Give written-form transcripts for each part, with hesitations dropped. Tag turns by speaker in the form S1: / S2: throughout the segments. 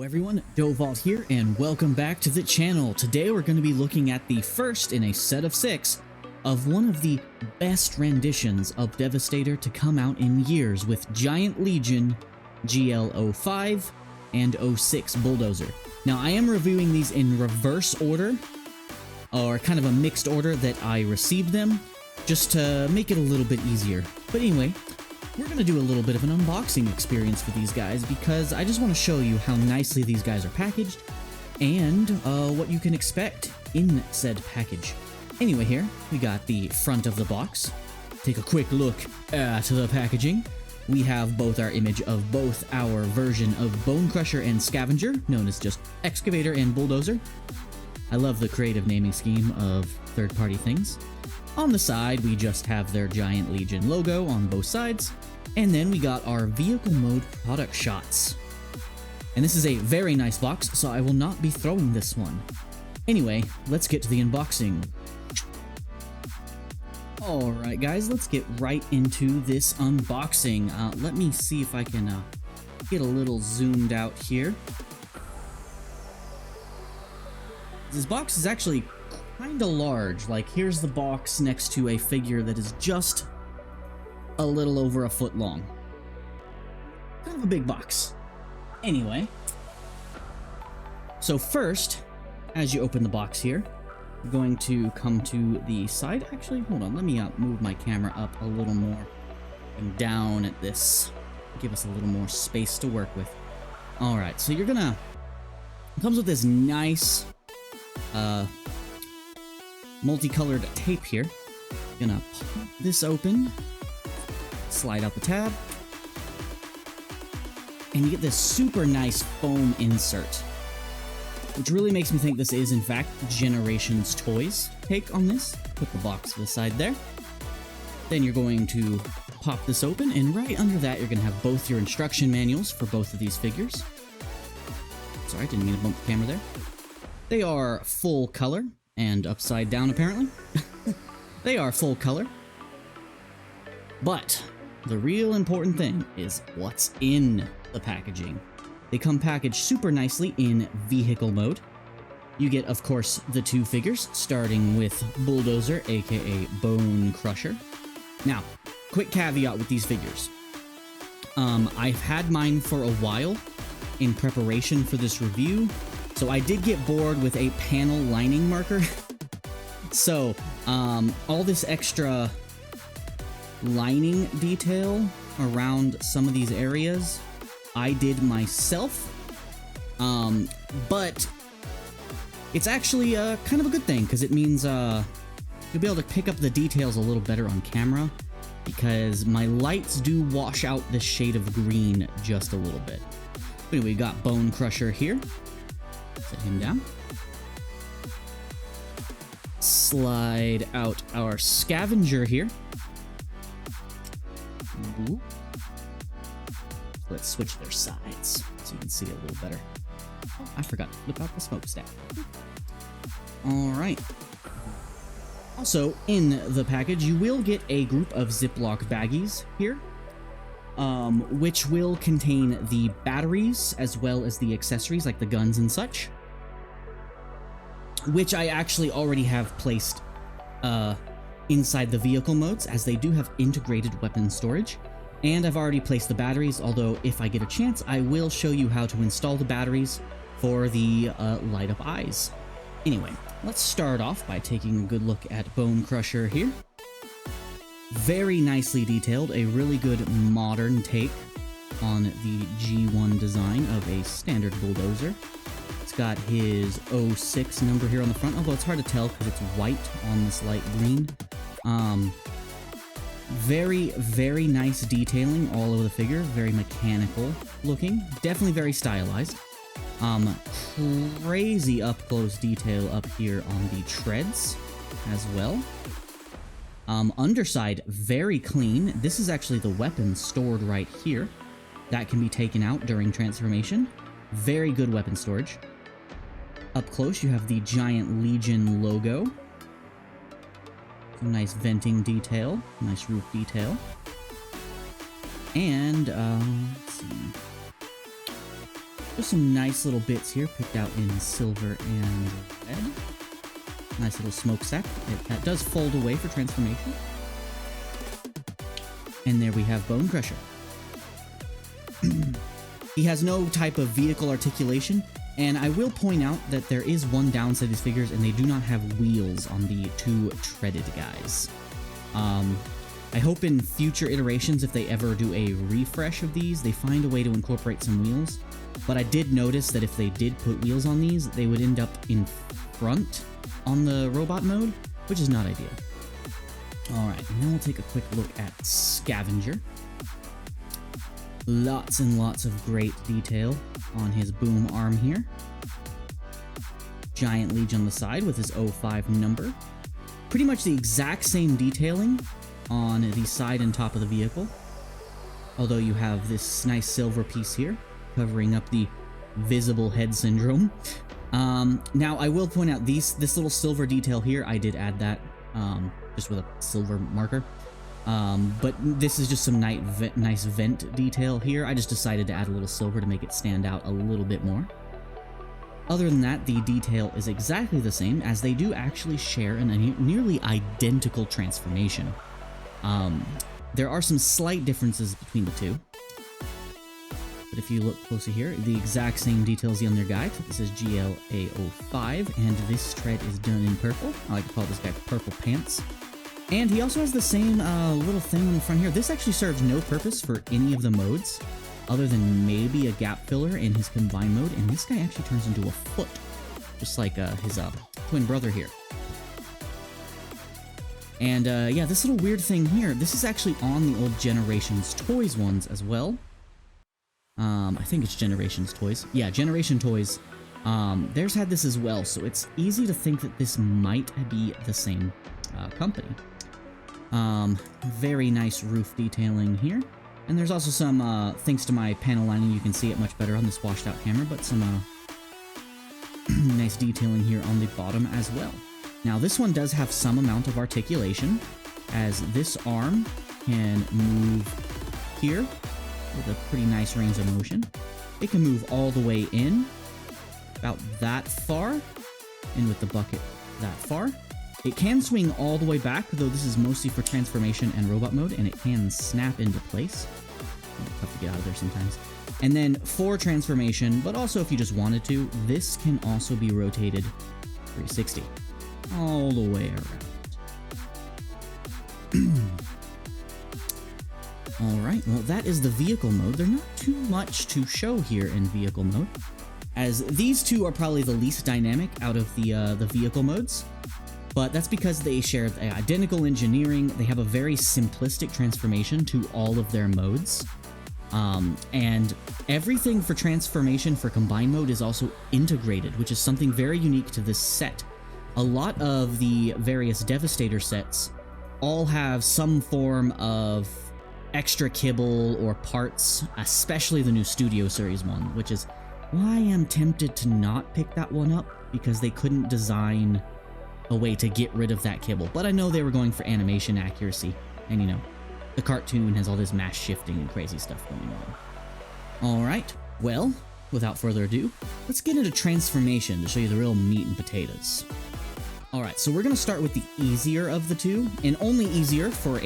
S1: everyone, Dovault here, and welcome back to the channel. Today we're going to be looking at the first in a set of 6 of one of the best renditions of Devastator to come out in years, with Giant Legion, GL05, and 06 Bulldozer. Now I am reviewing these in reverse order, or kind of a mixed order that I received them, just to make it a little bit easier. But anyway, we're going to do a little bit of an unboxing experience for these guys, because I just want to show you how nicely these guys are packaged, and what you can expect in said package. Anyway, here, we got the front of the box. Take a quick look at the packaging. We have both our image of both our version of Bonecrusher and Scavenger, known as just Excavator and Bulldozer. I love the creative naming scheme of third-party things. On the side, we just have their Giant Legion logo on both sides, and then we got our vehicle mode product shots. And this is a very nice box, so I will not be throwing this one. Anyway, let's get to the unboxing. Alright guys, let's get right into this unboxing. Let me see if I can get a little zoomed out here. This box is actually kinda large. Like, here's the box next to a figure that is just a little over a foot long. Kind of a big box. Anyway, so first, as you open the box here, you're going to come to the side. Actually, hold on, let me move my camera up a little more and down at this. Give us a little more space to work with. Alright, so you're gonna... It comes with this nice multicolored tape here. Gonna pop this open, slide out the tab, and you get this super nice foam insert, which really makes me think this is in fact Generations Toys take on this. Put the box to the side there. Then you're going to pop this open, and right under that you're gonna have both your instruction manuals for both of these figures. Sorry, didn't mean to bump the camera there. They are full color, and upside down apparently. They are full color. But the real important thing is what's in the packaging. They come packaged super nicely in vehicle mode. You get, of course, the two figures, starting with Bulldozer, aka Bonecrusher. Now, quick caveat with these figures. I've had mine for a while in preparation for this review, so I did get bored with a panel lining marker. So, all this extra lining detail around some of these areas, I did myself. But it's actually kind of a good thing, because it means you'll be able to pick up the details a little better on camera, because my lights do wash out the shade of green just a little bit. Anyway, we got Bonecrusher here. Set him down. Slide out our Scavenger here. Ooh. Let's switch their sides so you can see a little better. Oh, I forgot to flip out the smokestack. Alright. Also, in the package, you will get a group of Ziploc baggies here, which will contain the batteries as well as the accessories like the guns and such, which I actually already have placed inside the vehicle modes, as they do have integrated weapon storage. And I've already placed the batteries, although if I get a chance, I will show you how to install the batteries for the light up eyes. Anyway, let's start off by taking a good look at Bonecrusher here. Very nicely detailed, a really good modern take on the G1 design of a standard Bulldozer. It's got his 06 number here on the front, although it's hard to tell because it's white on this light green. Very, very nice detailing all over the figure. Very mechanical looking. Definitely very stylized. Crazy up-close detail up here on the treads as well. Underside, very clean. This is actually the weapon stored right here. That can be taken out during transformation. Very good weapon storage. Up close, you have the Giant Legion logo. Some nice venting detail, nice roof detail. And, let's see. Just some nice little bits here, picked out in silver and red. Nice little smokestack. That does fold away for transformation. And there we have Bonecrusher. He has no type of vehicle articulation, and I will point out that there is one downside to these figures, and they do not have wheels on the two treaded guys. I hope in future iterations, if they ever do a refresh of these, they find a way to incorporate some wheels. But I did notice that if they did put wheels on these, they would end up in front on the robot mode, which is not ideal. Alright, and then we'll take a quick look at Scavenger. Lots and lots of great detail on his boom arm here. Giant Leech on the side with his 05 number. Pretty much the exact same detailing on the side and top of the vehicle. Although you have this nice silver piece here, covering up the visible head syndrome. Now, I will point out this little silver detail here, I did add that just with a silver marker. But this is just some nice vent detail here. I just decided to add a little silver to make it stand out a little bit more. Other than that, the detail is exactly the same, as they do actually share a nearly identical transformation. There are some slight differences between the two. But if you look closer here, the exact same details on their guide. This is GLA05, and this tread is done in purple. I like to call this guy Purple Pants. And he also has the same little thing on the front here. This actually serves no purpose for any of the modes, other than maybe a gap filler in his combined mode, and this guy actually turns into a foot, just like his twin brother here. And yeah, this little weird thing here, this is actually on the old Generations Toys ones as well. I think it's Generations Toys. Yeah, Generation Toys. Theirs had this as well, so it's easy to think that this might be the same company. Very nice roof detailing here. And there's also some, thanks to my panel lining, you can see it much better on this washed out camera, but some nice detailing here on the bottom as well. Now, this one does have some amount of articulation, as this arm can move here with a pretty nice range of motion. It can move all the way in, about that far, and with the bucket that far. It can swing all the way back, though this is mostly for transformation and robot mode, and it can snap into place. Tough to get out of there sometimes. And then for transformation, but also if you just wanted to, this can also be rotated 360. All the way around. Alright, well that is the vehicle mode. There's not too much to show here in vehicle mode, as these two are probably the least dynamic out of the vehicle modes. But that's because they share identical engineering, they have a very simplistic transformation to all of their modes. And everything for transformation for combined mode is also integrated, which is something very unique to this set. A lot of the various Devastator sets all have some form of extra kibble or parts, especially the new Studio Series one, which is why I'm tempted to not pick that one up, because they couldn't design a way to get rid of that kibble. But I know they were going for animation accuracy, and you know, the cartoon has all this mass shifting and crazy stuff going on. Alright, well, without further ado, let's get into transformation to show you the real meat and potatoes. Alright, so we're going to start with the easier of the two, and only easier for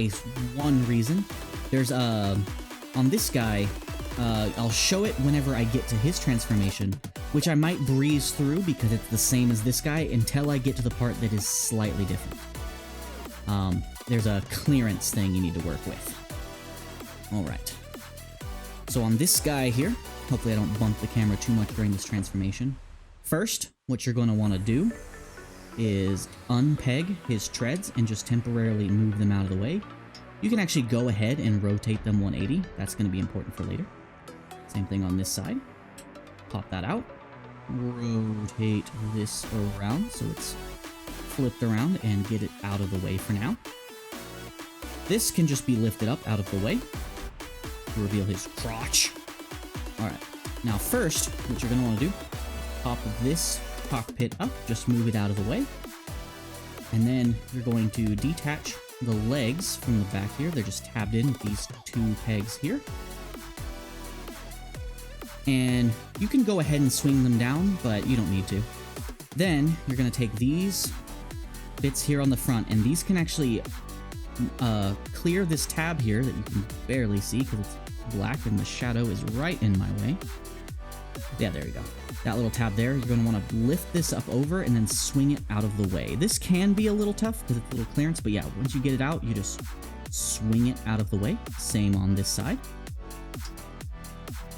S1: one reason. There's, on this guy, I'll show it whenever I get to his transformation, which I might breeze through because it's the same as this guy until I get to the part that is slightly different. There's a clearance thing you need to work with. Alright. So on this guy here, hopefully I don't bump the camera too much during this transformation. First, what you're going to want to do is unpeg his treads and just temporarily move them out of the way. You can actually go ahead and rotate them 180. That's going to be important for later. Same thing on this side. Pop that out. Rotate this around so it's flipped around and get it out of the way for now. This can just be lifted up out of the way to reveal his crotch. Alright, now first, what you're going to want to do, pop this cockpit up, just move it out of the way. And then you're going to detach the legs from the back here. They're just tabbed in with these two pegs here. And you can go ahead and swing them down, but you don't need to. Then you're going to take these bits here on the front, and these can actually clear this tab here that you can barely see because it's black and the shadow is right in my way. Yeah, there you go. That little tab there, you're going to want to lift this up over and then swing it out of the way. This can be a little tough because it's a little clearance, but yeah, once you get it out, you just swing it out of the way. Same on this side.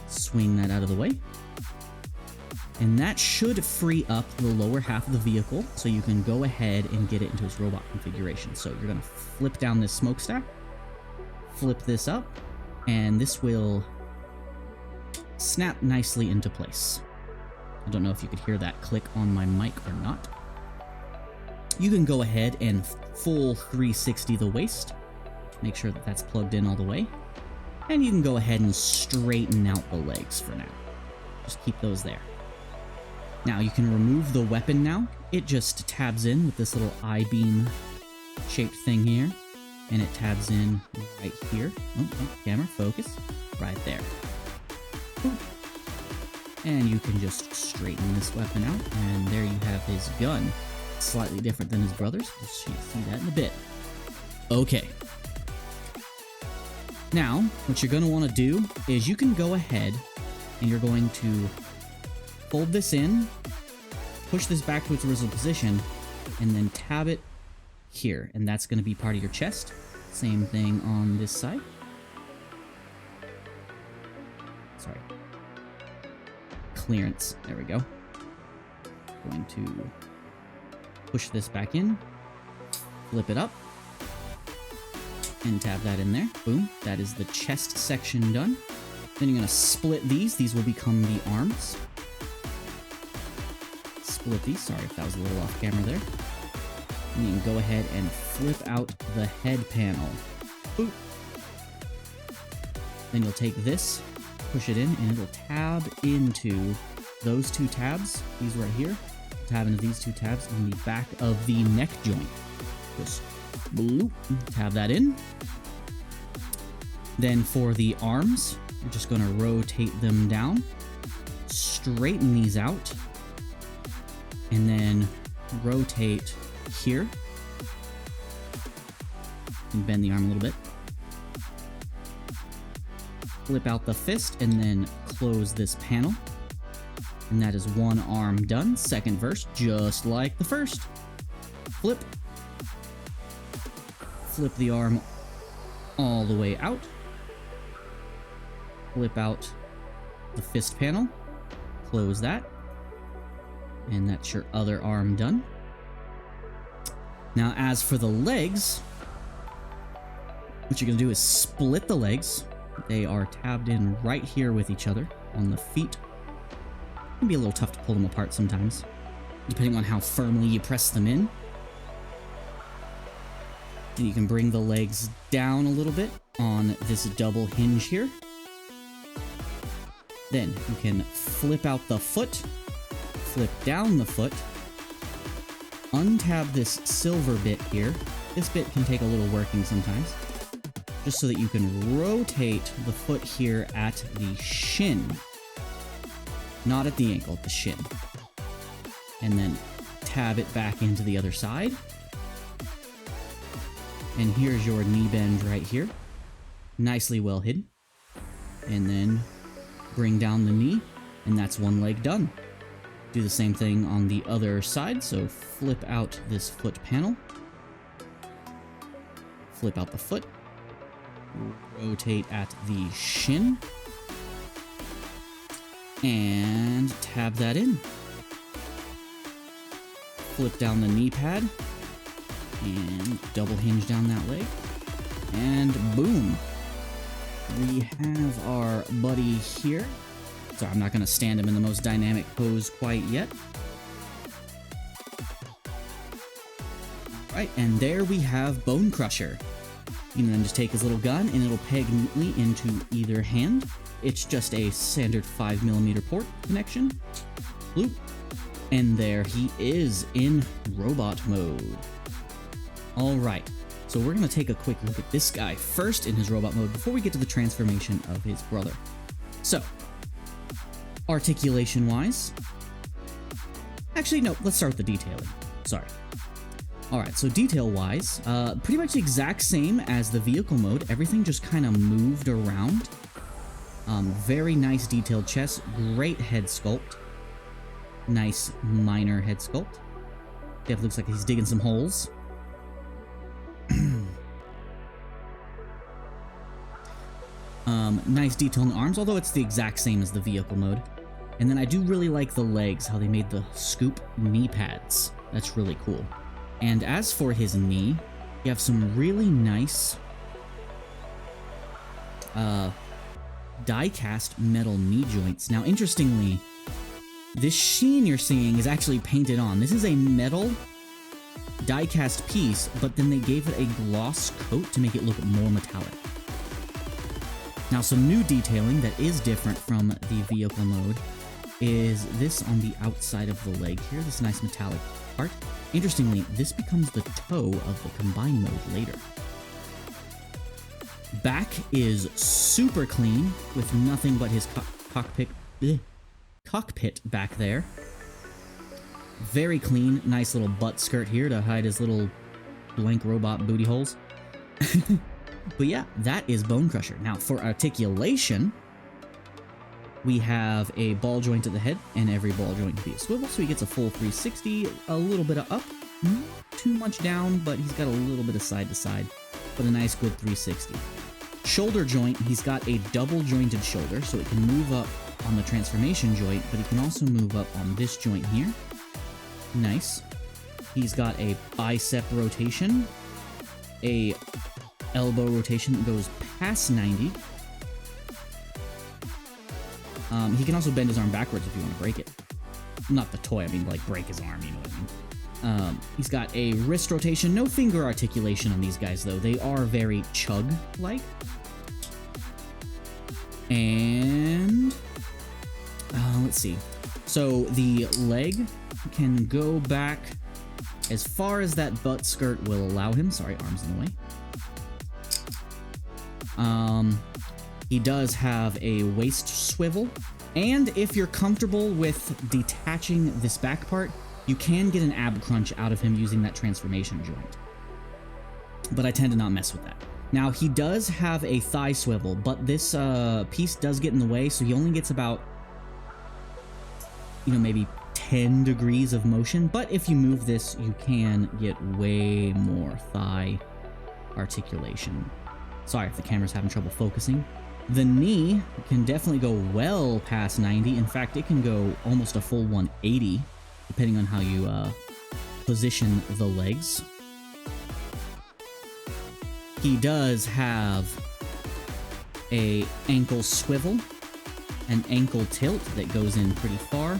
S1: Swing that out of the way. And that should free up the lower half of the vehicle so you can go ahead and get it into its robot configuration. So you're going to flip down this smokestack, flip this up, and this will snap nicely into place. I don't know if you could hear that click on my mic or not. You can go ahead and full 360 the waist. Make sure that that's plugged in all the way. And you can go ahead and straighten out the legs for now. Just keep those there. Now you can remove the weapon now. It just tabs in with this little I-beam shaped thing here. And it tabs in right here. Oh, camera, focus. Right there. Boop. And you can just straighten this weapon out, and there you have his gun. Slightly different than his brother's. We'll see that in a bit. Okay. Now, what you're going to want to do is you can go ahead and you're going to fold this in, push this back to its original position, and then tab it here, and that's going to be part of your chest. Same thing on this side. Sorry. Clearance. There we go. Going to push this back in, flip it up, and tab that in there. Boom. That is the chest section done. Then you're going to split these. These will become the arms. Split these. Sorry if that was a little off camera there. And you can go ahead and flip out the head panel. Boop. Then you'll take this, push it in, and it'll tab into those two tabs. These right here. Tab into these two tabs on the back of the neck joint. Just bloop, tab that in. Then for the arms, you're just going to rotate them down, straighten these out, and then rotate here. And bend the arm a little bit. Flip out the fist and then close this panel. And that is one arm done. Second verse, just like the first. Flip. Flip the arm all the way out. Flip out the fist panel. Close that. And that's your other arm done. Now, as for the legs, what you're going to do is split the legs. They are tabbed in right here with each other on the feet. It can be a little tough to pull them apart sometimes, depending on how firmly you press them in. And you can bring the legs down a little bit on this double hinge here. Then you can flip out the foot, flip down the foot, untab this silver bit here. This bit can take a little working sometimes, just so that you can rotate the foot here at the shin. Not at the ankle, at the shin. And then tab it back into the other side. And here's your knee bend right here. Nicely well hidden. And then bring down the knee, and that's one leg done. Do the same thing on the other side, so flip out this foot panel. Flip out the foot. Rotate at the shin. And tab that in. Flip down the knee pad. And double hinge down that leg. And boom. We have our buddy here. So I'm not going to stand him in the most dynamic pose quite yet. Alright, and there we have Bonecrusher. You can then just take his little gun and it'll peg neatly into either hand. It's just a standard 5mm port connection. Bloop. And there he is in robot mode. Alright, so we're going to take a quick look at this guy first in his robot mode before we get to the transformation of his brother. So, Articulation-wise... Actually, no, let's start with the detailing. Sorry. Alright, so detail-wise, pretty much the exact same as the vehicle mode. Everything just kind of moved around. Very nice detailed chest, great head sculpt. Nice minor head sculpt. Definitely looks like he's digging some holes. Nice detail in the arms, although it's the exact same as the vehicle mode. And then I do really like the legs, how they made the scoop knee pads. That's really cool. And as for his knee, you have some really nice die-cast metal knee joints. Now, interestingly, this sheen you're seeing is actually painted on. This is a metal die-cast piece, but then they gave it a gloss coat to make it look more metallic. Now, some new detailing that is different from the vehicle mode is this on the outside of the leg here, this nice metallic part. Interestingly, this becomes the toe of the combine mode later. Back is super clean, with nothing but his cockpit back there. Very clean, nice little butt skirt here to hide his little blank robot booty holes. But yeah, that is Bonecrusher. Now, for articulation, we have a ball joint at the head, and every ball joint can be a swivel, so he gets a full 360, a little bit of up, not too much down, but he's got a little bit of side to side, but a nice good 360. Shoulder joint, he's got a double jointed shoulder, so it can move up on the transformation joint, but he can also move up on this joint here. Nice. He's got a bicep rotation, a elbow rotation that goes past 90. He can also bend his arm backwards if you want to break it. Not the toy, I mean like break his arm, you know what I mean. He's got a wrist rotation, no finger articulation on these guys though. They are very chug-like. And let's see. So the leg can go back as far as that butt skirt will allow him. Sorry, arms in the way. He does have a waist swivel, and if you're comfortable with detaching this back part, you can get an ab crunch out of him using that transformation joint. But I tend to not mess with that. Now, he does have a thigh swivel, but this piece does get in the way, so he only gets about, you know, maybe 10 degrees of motion. But if you move this, you can get way more thigh articulation. Sorry if the camera's having trouble focusing. The knee can definitely go well past 90. In fact, it can go almost a full 180, depending on how you position the legs. He does have a ankle swivel, an ankle tilt that goes in pretty far,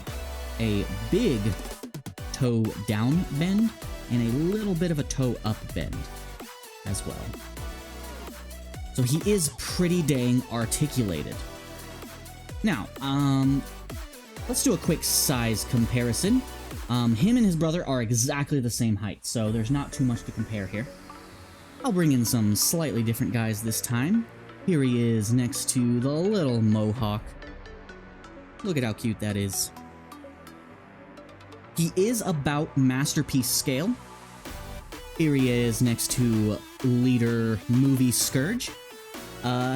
S1: a big toe down bend, and a little bit of a toe up bend as well. So he is pretty dang articulated. Now, let's do a quick size comparison. Him and his brother are exactly the same height, so there's not too much to compare here. I'll bring in some slightly different guys this time. Here he is next to the little mohawk. Look at how cute that is. He is about masterpiece scale. Here he is next to leader movie Scourge.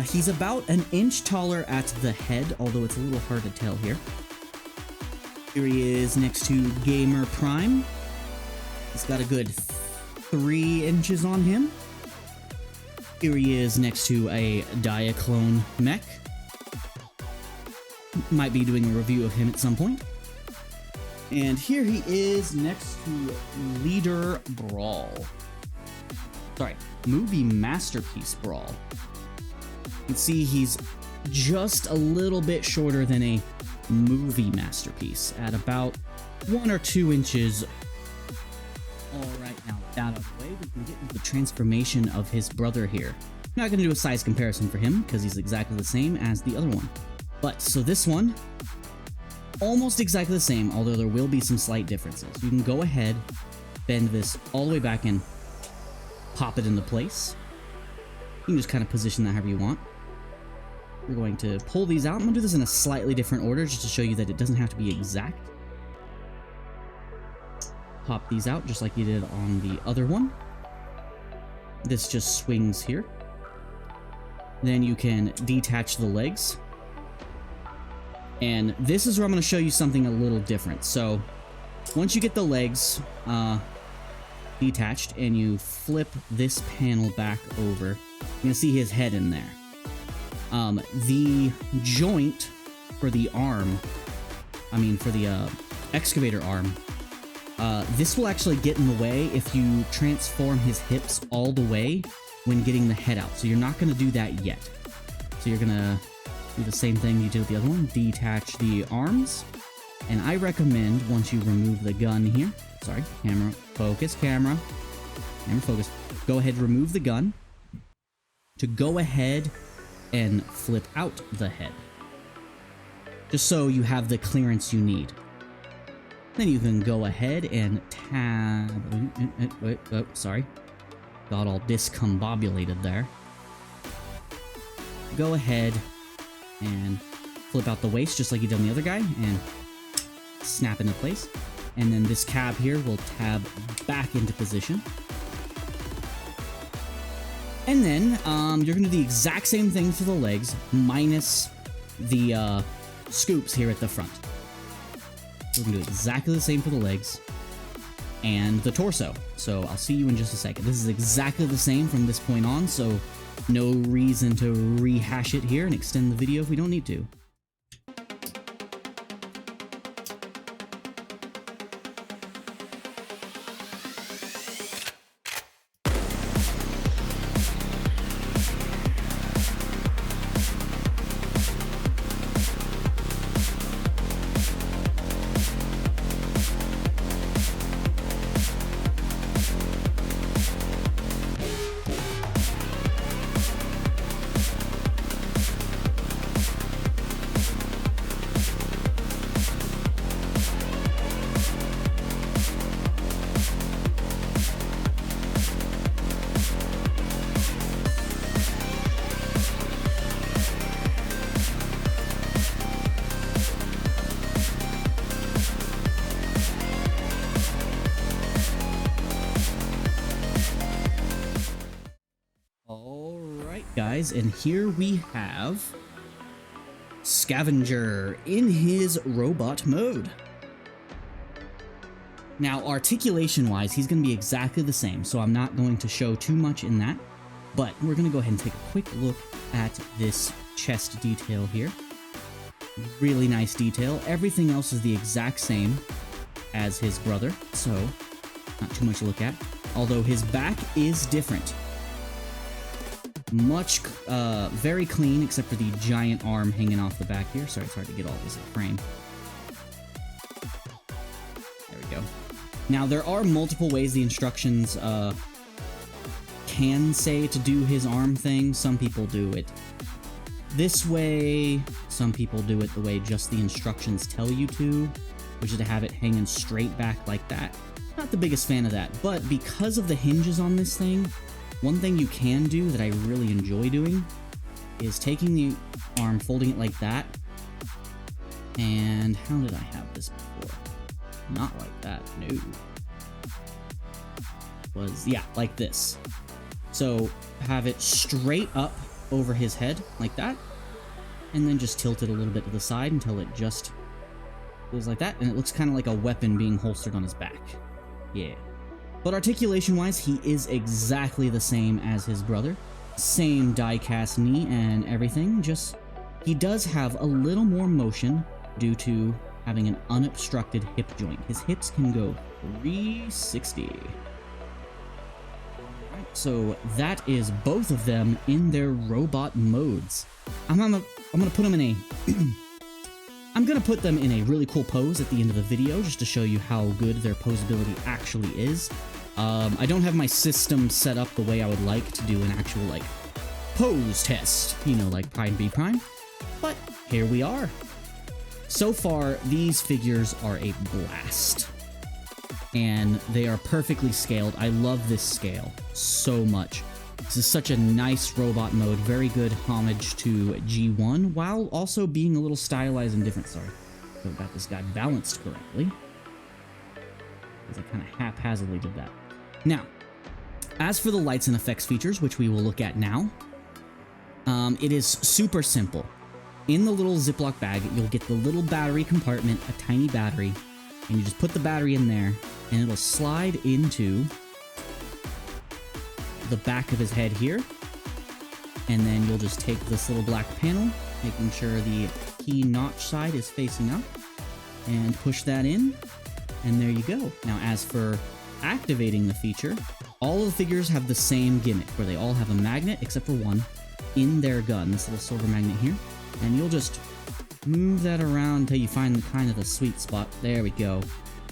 S1: He's about an inch taller at the head, although it's a little hard to tell here. Here he is next to Gamer Prime. He's got a good 3 inches on him. Here he is next to a Diaclone mech. Might be doing a review of him at some point. And here he is next to Leader Brawl. Sorry, Movie Masterpiece Brawl. You can see he's just a little bit shorter than a movie masterpiece at about 1 or 2 inches. Alright, now with that out of the way, we can get into the transformation of his brother here. I'm not going to do a size comparison for him, because he's exactly the same as the other one. But, so this one, almost exactly the same, although there will be some slight differences. You can go ahead, bend this all the way back and pop it into place. You can just kind of position that however you want. we're going to pull these out. I'm gonna do this in a slightly different order just to show you that it doesn't have to be exact. Pop these out just like you did on the other one. This just swings here. Then you can detach the legs. And this is where I'm going to show you something a little different. So once you get the legs detached and you flip this panel back over, you're going to see his head in there. The joint for the arm, for the excavator arm, this will actually get in the way if you transform his hips all the way when getting the head out. So you're not going to do that yet. So you're going to do the same thing you did with the other one. Detach the arms. And I recommend, once you remove the gun here, sorry, camera, focus, camera focus, go ahead, remove the gun to go ahead and flip out the head. Just so you have the clearance you need. Then you can go ahead and tab... sorry. Got all discombobulated there. Go ahead and flip out the waist just like you did on the other guy and snap into place. And then this cab here will tab back into position. And then you're going to do the exact same thing for the legs minus the scoops here at the front. We're going to do exactly the same for the legs and the torso. So I'll see you in just a second. This is exactly the same from this point on, so no reason to rehash it here and extend the video if we don't need to. Guys, and here we have Scavenger in his robot mode. Now, articulation-wise, he's going to be exactly the same, so I'm not going to show too much in that, but we're going to go ahead and take a quick look at this chest detail here. Really nice detail. Everything else is the exact same as his brother, so not too much to look at, although his back is different. Much, very clean, except for the giant arm hanging off the back here. Sorry, it's hard to get all this in frame. There we go. Now, there are multiple ways the instructions, can say to do his arm thing. Some people do it this way. Some people do it the way just the instructions tell you to, which is to have it hanging straight back like that. Not the biggest fan of that, but because of the hinges on this thing, one thing you can do that I really enjoy doing is taking the arm, folding it like that, and how did I have this before? Not like that, no. Yeah, like this. So have it straight up over his head, like that, and then just tilt it a little bit to the side until it just goes like that, and it looks kind of like a weapon being holstered on his back. Yeah. But articulation-wise, he is exactly the same as his brother. Same die-cast knee and everything, just he does have a little more motion due to having an unobstructed hip joint. His hips can go 360. Alright, so that is both of them in their robot modes. I'm gonna put them in a... I'm gonna put them in a really cool pose at the end of the video, just to show you how good their posability actually is. I don't have my system set up the way I would like to do an actual, like, pose test, you know, like Prime B Prime, but here we are. So far, these figures are a blast, and they are perfectly scaled. I love this scale so much. This is such a nice robot mode, very good homage to G1, while also being a little stylized and different. Sorry, so I got this guy balanced correctly, because I kind of haphazardly did that. Now, as for the lights and effects features, which we will look at now, it is super simple. In the little Ziploc bag, you'll get the little battery compartment, a tiny battery, and you just put the battery in there, and it'll slide into the back of his head here, and then you'll just take this little black panel, making sure the key notch side is facing up, and push that in, and there you go. Now, as for activating the feature, all of the figures have the same gimmick, where they all have a magnet, except for one, in their gun, this little silver magnet here, and you'll just move that around until you find kind of the sweet spot. There we go.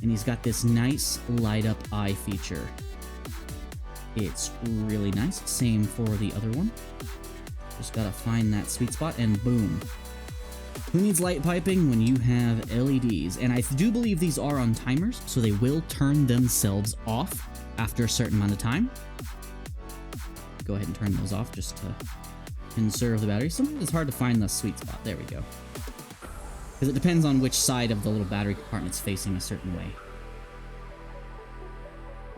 S1: And he's got this nice light up eye feature. It's really nice. Same for the other one. Just gotta find that sweet spot, and boom. Who needs light piping when you have LEDs? And I do believe these are on timers, so they will turn themselves off after a certain amount of time. Go ahead and turn those off just to conserve the battery. Sometimes it's hard to find the sweet spot. There we go. Because it depends on which side of the little battery compartment's facing a certain way.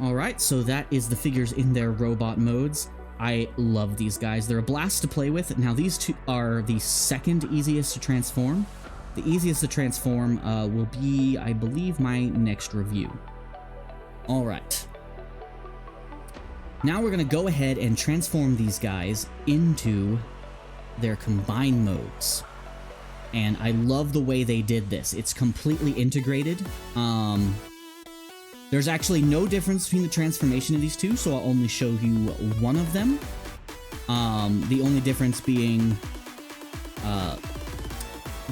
S1: Alright, so that is the figures in their robot modes. I love these guys. They're a blast to play with. Now, these two are the second easiest to transform. The easiest to transform will be, I believe, my next review. Alright. Now we're going to go ahead and transform these guys into their combined modes. And I love the way they did this. It's completely integrated. There's actually no difference between the transformation of these two, so I'll only show you one of them. The only difference being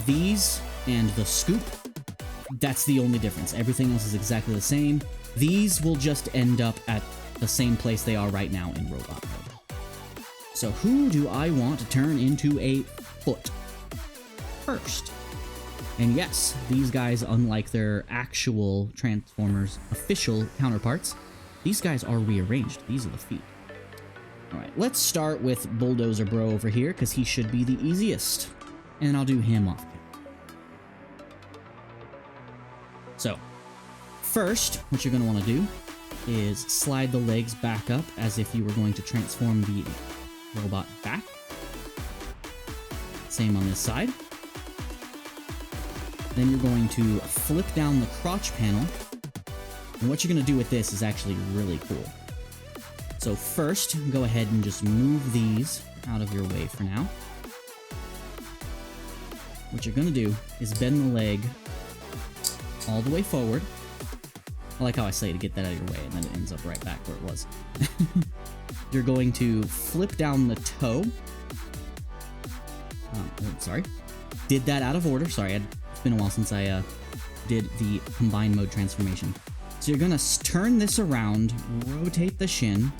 S1: these and the scoop. That's the only difference. Everything else is exactly the same. These will just end up at the same place they are right now in robot mode. So who do I want to turn into a foot first? And yes, these guys, unlike their actual Transformers official counterparts, these guys are rearranged. These are the feet. Alright, let's start with Bulldozer Bro over here, because he should be the easiest. And I'll do him off camera. So, first, what you're going to want to do is slide the legs back up as if you were going to transform the robot back. Same on this side. Then you're going to flip down the crotch panel. And what you're going to do with this is actually really cool. So first, go ahead and just move these out of your way for now. What you're going to do is bend the leg all the way forward. I like how I say to get that out of your way, and then it ends up right back where it was. You're going to flip down the toe. Sorry. Did that out of order. Sorry, it's been a while since I did the combined mode transformation. So you're going to turn this around, rotate the shin,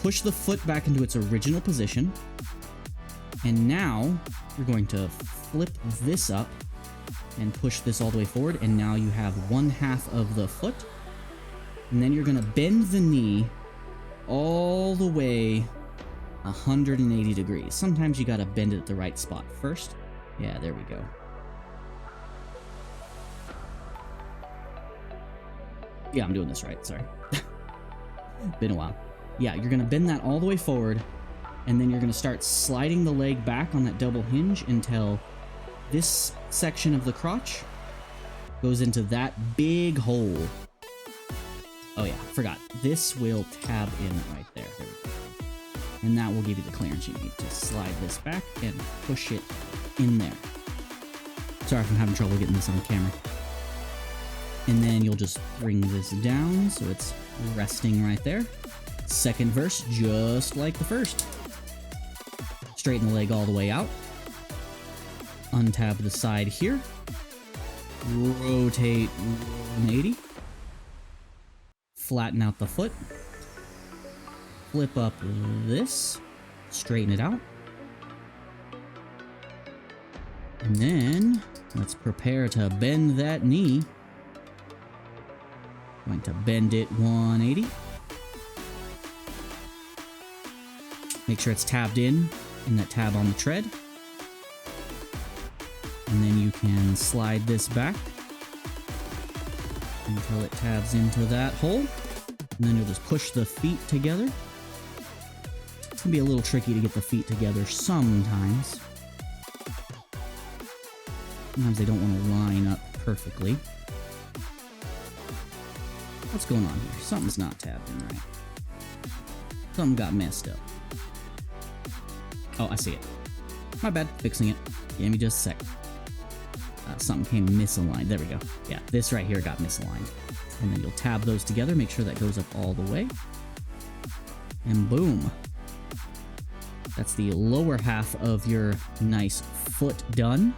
S1: push the foot back into its original position, and now you're going to flip this up and push this all the way forward, and now you have one half of the foot, and then you're going to bend the knee all the way 180 degrees. Sometimes you got to bend it at the right spot first. Yeah, there we go. Yeah, I'm doing this right, sorry. Been a while. Yeah, you're going to bend that all the way forward, and then you're going to start sliding the leg back on that double hinge until this section of the crotch goes into that big hole. Oh yeah, forgot. This will tab in right there. There we go. And that will give you the clearance you need to slide this back and push it in there. Sorry if I'm having trouble getting this on camera. And then you'll just bring this down so it's resting right there. Second verse, just like the first. Straighten the leg all the way out. Untab the side here. Rotate 180. Flatten out the foot. Flip up this. Straighten it out. And then let's prepare to bend that knee. Going to bend it 180. Make sure it's tabbed in that tab on the tread. And then you can slide this back until it tabs into that hole. And then you'll just push the feet together. It's gonna be a little tricky to get the feet together sometimes. Sometimes they don't want to line up perfectly. What's going on here? Something's not tabbed in right. Something got messed up. Oh, I see it. My bad. Fixing it. Give me just a sec. Something came misaligned. There we go. Yeah, this right here got misaligned. And then you'll tab those together. Make sure that goes up all the way. And boom. That's the lower half of your nice foot done.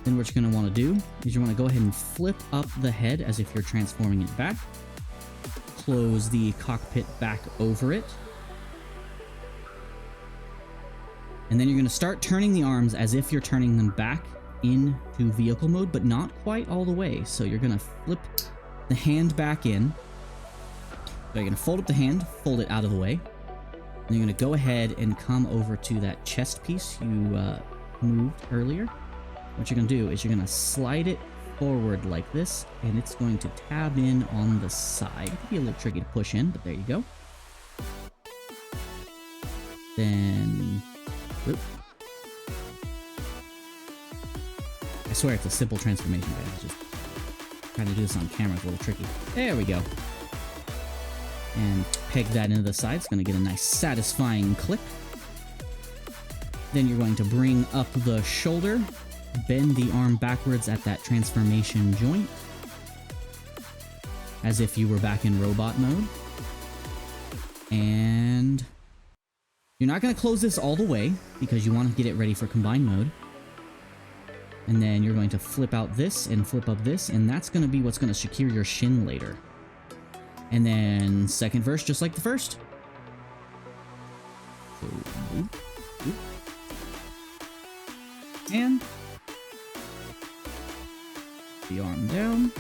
S1: Then what you're going to want to do is you want to go ahead and flip up the head as if you're transforming it back. Close the cockpit back over it. And then you're going to start turning the arms as if you're turning them back into vehicle mode, but not quite all the way. So you're going to flip the hand back in. So you're going to fold up the hand, fold it out of the way. And you're going to go ahead and come over to that chest piece you moved earlier. What you're going to do is you're going to slide it forward like this, and it's going to tab in on the side. It could be a little tricky to push in, but there you go. Then... Whoop. I swear it's a simple transformation, guys. Just trying to do this on camera is a little tricky. There we go. And peg that into the side. It's going to get a nice satisfying click. Then you're going to bring up the shoulder, bend the arm backwards at that transformation joint, as if you were back in robot mode. And you're not going to close this all the way because you want to get it ready for combined mode. And then you're going to flip out this and flip up this, and that's going to be what's going to secure your shin later. And then second verse, just like the first. So, boop, boop. And the arm down.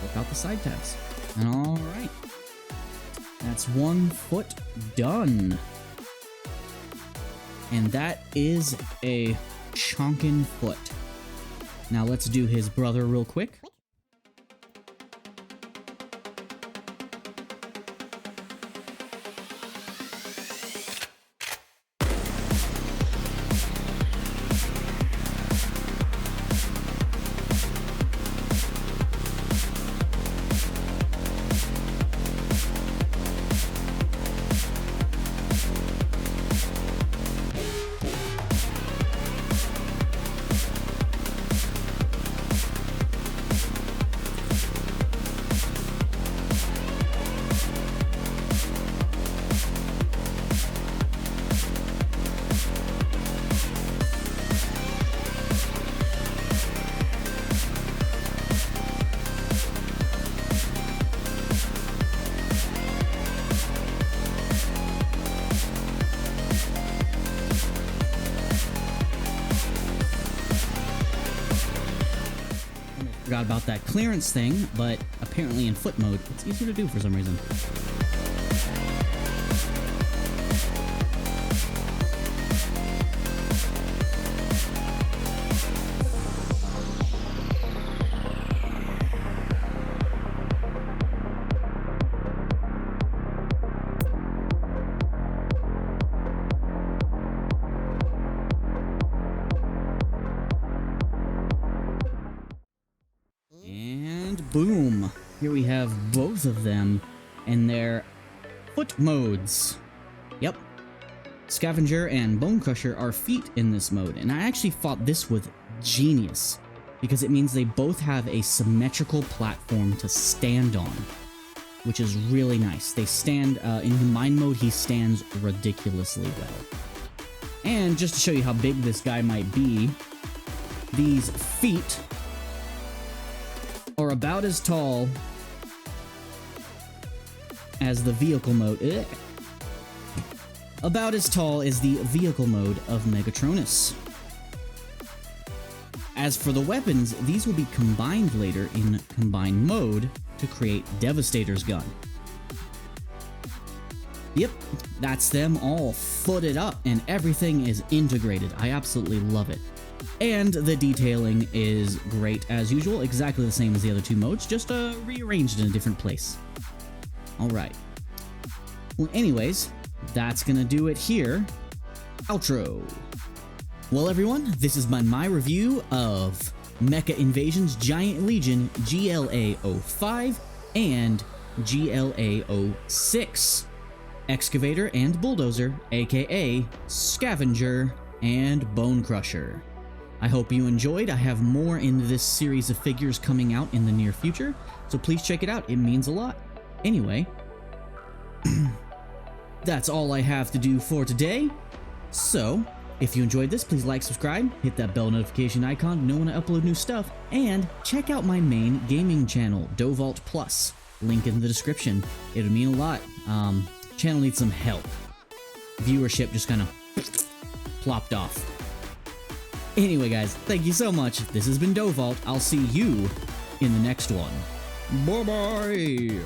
S1: Flip out the side tabs. And alright. That's one foot done. And that is a chonkin' foot. Now let's do his brother real quick. Forgot about that clearance thing, but apparently in foot mode, it's easier to do for some reason. Boom! Here we have both of them in their foot modes. Yep. Scavenger and Bonecrusher are feet in this mode, and I actually thought this was genius because it means they both have a symmetrical platform to stand on, which is really nice. They stand, in combined mode, he stands ridiculously well. And just to show you how big this guy might be, these feet are about as tall as the vehicle mode. About as tall as the vehicle mode of Megatronus. As for the weapons, these will be combined later in combined mode to create Devastator's gun. Yep, that's them all footed up and everything is integrated. I absolutely love it. And the detailing is great as usual, exactly the same as the other two modes, just rearranged in a different place. Alright. Well, anyways, that's gonna do it here. Outro. Well, everyone, this has been my review of Mecha Invasion's Giant Legion GLA-05 and GLA-06. Excavator and Bulldozer, aka Scavenger and Bonecrusher. I hope you enjoyed. I have more in this series of figures coming out in the near future, so please check it out. It means a lot. Anyway, that's all I have to do for today. So, if you enjoyed this, please like, subscribe, hit that bell notification icon to know when I upload new stuff, and check out my main gaming channel, Dovault Plus. Link in the description. It would mean a lot. Channel needs some help. Viewership just kind of plopped off. Anyway, guys, thank you so much. This has been Dovault. I'll see you in the next one. Bye-bye!